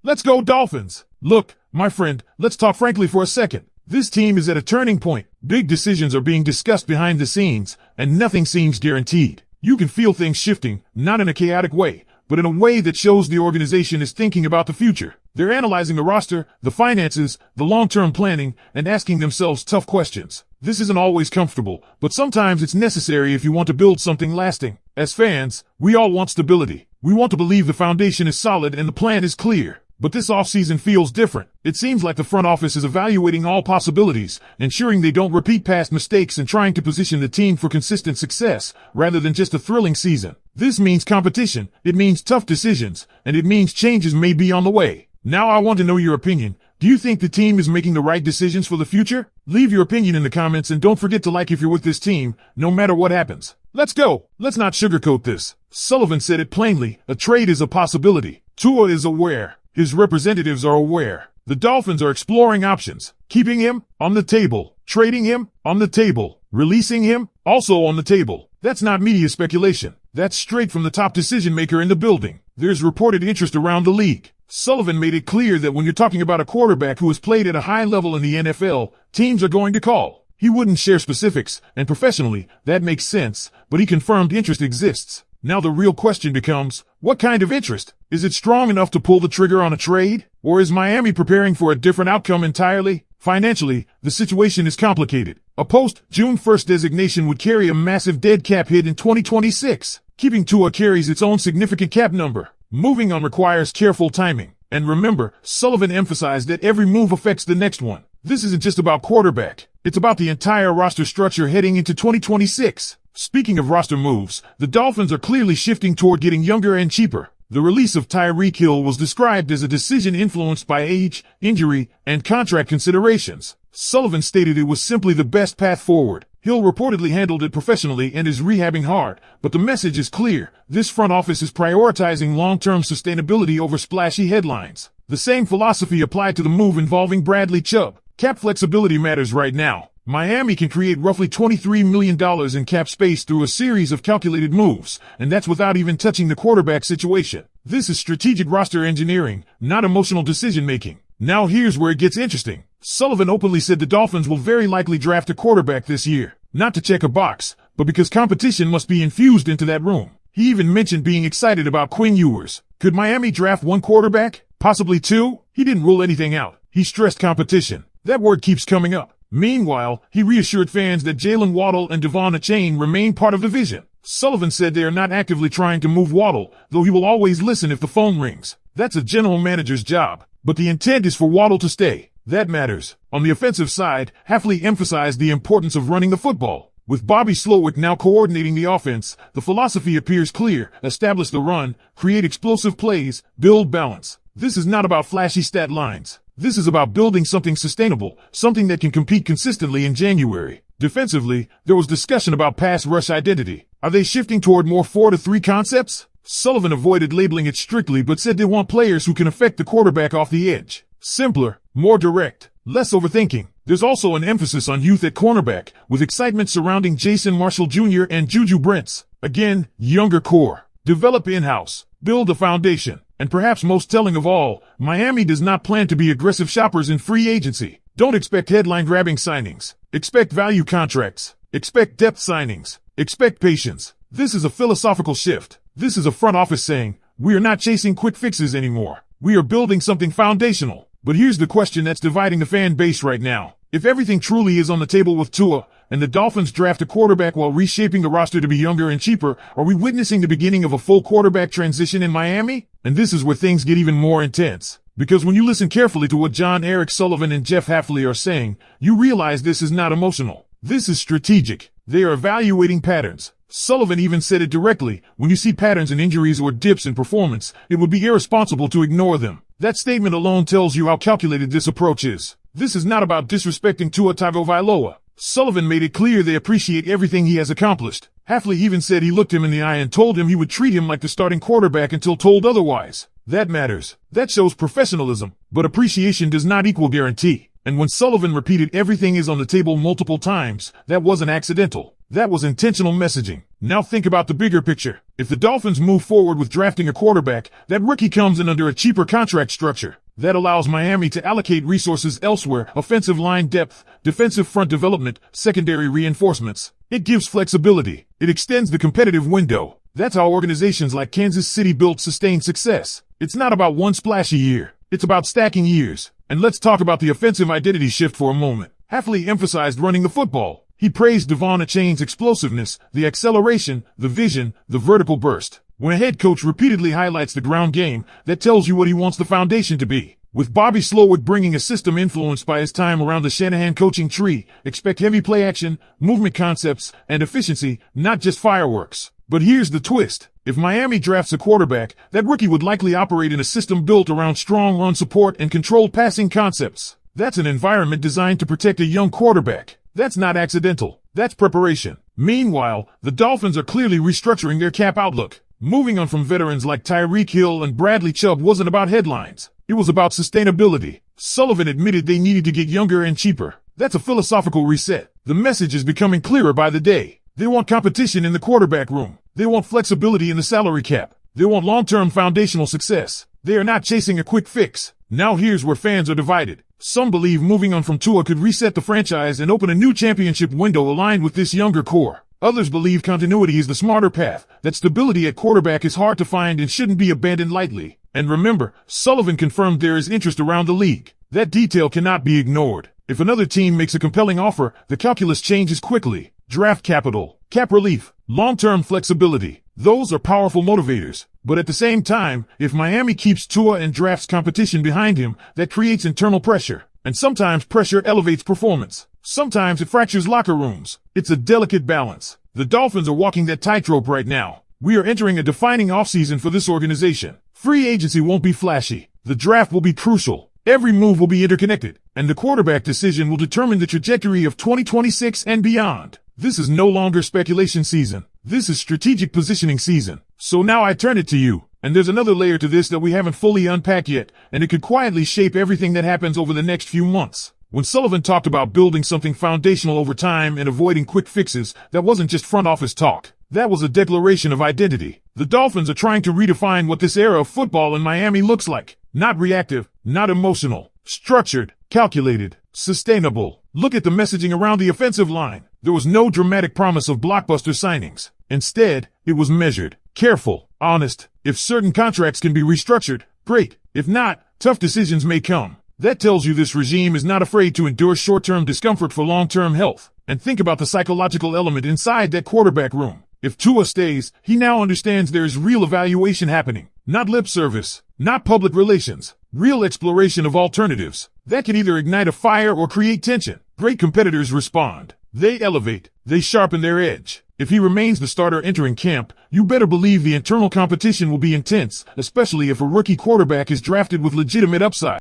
Let's go Dolphins! Look, my friend, let's talk frankly for a second. This team is at a turning point. Big decisions are being discussed behind the scenes, and nothing seems guaranteed. You can feel things shifting, not in a chaotic way, but in a way that shows the organization is thinking about the future. They're analyzing the roster, the finances, the long-term planning, and asking themselves tough questions. This isn't always comfortable, but sometimes it's necessary if you want to build something lasting. As fans, we all want stability. We want to believe the foundation is solid and the plan is clear. But this offseason feels different. It seems like the front office is evaluating all possibilities, ensuring they don't repeat past mistakes and trying to position the team for consistent success, rather than just a thrilling season. This means competition, it means tough decisions, and it means changes may be on the way. Now I want to know your opinion. Do you think the team is making the right decisions for the future? Leave your opinion in the comments and don't forget to like if you're with this team, no matter what happens. Let's go! Let's not sugarcoat this. Sullivan said it plainly, a trade is a possibility. Tua is aware. His representatives are aware. The Dolphins are exploring options. Keeping him? On the table. Trading him? On the table. Releasing him? Also on the table. That's not media speculation. That's straight from the top decision maker in the building. There's reported interest around the league. Sullivan made it clear that when you're talking about a quarterback who has played at a high level in the NFL, teams are going to call. He wouldn't share specifics, and professionally, that makes sense, but he confirmed interest exists. Now the real question becomes, what kind of interest? Is it strong enough to pull the trigger on a trade? Or is Miami preparing for a different outcome entirely? Financially, the situation is complicated. A post-June 1st designation would carry a massive dead cap hit in 2026. Keeping Tua carries its own significant cap number. Moving on requires careful timing. And remember, Sullivan emphasized that every move affects the next one. This isn't just about quarterback. It's about the entire roster structure heading into 2026. Speaking of roster moves, the Dolphins are clearly shifting toward getting younger and cheaper. The release of Tyreek Hill was described as a decision influenced by age, injury, and contract considerations. Sullivan stated it was simply the best path forward. Hill reportedly handled it professionally and is rehabbing hard, but the message is clear. This front office is prioritizing long-term sustainability over splashy headlines. The same philosophy applied to the move involving Bradley Chubb. Cap flexibility matters right now. Miami can create roughly $23 million in cap space through a series of calculated moves, and that's without even touching the quarterback situation. This is strategic roster engineering, not emotional decision-making. Now here's where it gets interesting. Sullivan openly said the Dolphins will very likely draft a quarterback this year, not to check a box, but because competition must be infused into that room. He even mentioned being excited about Quinn Ewers. Could Miami draft one quarterback? Possibly two? He didn't rule anything out. He stressed competition. That word keeps coming up. Meanwhile, he reassured fans that Jalen Waddle and Devon Achane remain part of the vision. Sullivan said they are not actively trying to move Waddle, though he will always listen if the phone rings. That's a general manager's job. But the intent is for Waddle to stay. That matters. On the offensive side, Hafley emphasized the importance of running the football. With Bobby Slowick now coordinating the offense, the philosophy appears clear. Establish the run, create explosive plays, build balance. This is not about flashy stat lines. This is about building something sustainable, something that can compete consistently in January. Defensively, there was discussion about pass rush identity. Are they shifting toward more 4-3 concepts? Sullivan avoided labeling it strictly but said they want players who can affect the quarterback off the edge. Simpler, more direct, less overthinking. There's also an emphasis on youth at cornerback, with excitement surrounding Jason Marshall Jr. and Juju Brents. Again, younger core. Develop in-house. Build a foundation. And perhaps most telling of all, Miami does not plan to be aggressive shoppers in free agency. Don't expect headline-grabbing signings. Expect value contracts. Expect depth signings. Expect patience. This is a philosophical shift. This is a front office saying, we are not chasing quick fixes anymore. We are building something foundational. But here's the question that's dividing the fan base right now. If everything truly is on the table with Tua, and the Dolphins draft a quarterback while reshaping the roster to be younger and cheaper, are we witnessing the beginning of a full quarterback transition in Miami? And this is where things get even more intense. Because when you listen carefully to what John Eric Sullivan and Jeff Hafley are saying, you realize this is not emotional. This is strategic. They are evaluating patterns. Sullivan even said it directly, when you see patterns in injuries or dips in performance, it would be irresponsible to ignore them. That statement alone tells you how calculated this approach is. This is not about disrespecting Tua Tagovailoa. Sullivan made it clear they appreciate everything he has accomplished. Hafley even said he looked him in the eye and told him he would treat him like the starting quarterback until told otherwise. That matters. That shows professionalism. But appreciation does not equal guarantee. And when Sullivan repeated everything is on the table multiple times, that wasn't accidental. That was intentional messaging. Now think about the bigger picture. If the Dolphins move forward with drafting a quarterback, that rookie comes in under a cheaper contract structure. That allows Miami to allocate resources elsewhere: offensive line depth, defensive front development, secondary reinforcements. It gives flexibility. It extends the competitive window. That's how organizations like Kansas City build sustained success. It's not about one splashy year. It's about stacking years. And let's talk about the offensive identity shift for a moment. Hafley emphasized running the football. He praised Devon Achane's explosiveness, the acceleration, the vision, the vertical burst. When a head coach repeatedly highlights the ground game, that tells you what he wants the foundation to be. With Bobby Slowick bringing a system influenced by his time around the Shanahan coaching tree, expect heavy play action, movement concepts, and efficiency, not just fireworks. But here's the twist. If Miami drafts a quarterback, that rookie would likely operate in a system built around strong run support and controlled passing concepts. That's an environment designed to protect a young quarterback. That's not accidental. That's preparation. Meanwhile, the Dolphins are clearly restructuring their cap outlook. Moving on from veterans like Tyreek Hill and Bradley Chubb wasn't about headlines. It was about sustainability. Sullivan admitted they needed to get younger and cheaper. That's a philosophical reset. The message is becoming clearer by the day. They want competition in the quarterback room. They want flexibility in the salary cap. They want long-term foundational success. They are not chasing a quick fix. Now here's where fans are divided. Some believe moving on from Tua could reset the franchise and open a new championship window aligned with this younger core. Others believe continuity is the smarter path, that stability at quarterback is hard to find and shouldn't be abandoned lightly. And remember, Sullivan confirmed there is interest around the league. That detail cannot be ignored. If another team makes a compelling offer, the calculus changes quickly. Draft capital, cap relief, long-term flexibility. Those are powerful motivators. But at the same time, if Miami keeps Tua and drafts competition behind him, that creates internal pressure. And sometimes pressure elevates performance. Sometimes it fractures locker rooms. It's a delicate balance. The Dolphins are walking that tightrope right now. We are entering a defining offseason for this organization. Free agency won't be flashy. The draft will be crucial. Every move will be interconnected. And the quarterback decision will determine the trajectory of 2026 and beyond. This is no longer speculation season. This is strategic positioning season. So now I turn it to you. And there's another layer to this that we haven't fully unpacked yet, and it could quietly shape everything that happens over the next few months. When Sullivan talked about building something foundational over time and avoiding quick fixes, that wasn't just front office talk. That was a declaration of identity. The Dolphins are trying to redefine what this era of football in Miami looks like. Not reactive, not emotional, structured, calculated, sustainable. Look at the messaging around the offensive line. There was no dramatic promise of blockbuster signings. Instead, it was measured, careful, honest. If certain contracts can be restructured, great. If not, tough decisions may come. That tells you this regime is not afraid to endure short-term discomfort for long-term health. And think about the psychological element inside that quarterback room. If Tua stays, he now understands there is real evaluation happening. Not lip service, not public relations, real exploration of alternatives. That can either ignite a fire or create tension. Great competitors respond. They elevate. They sharpen their edge. If he remains the starter entering camp, you better believe the internal competition will be intense, especially if a rookie quarterback is drafted with legitimate upside.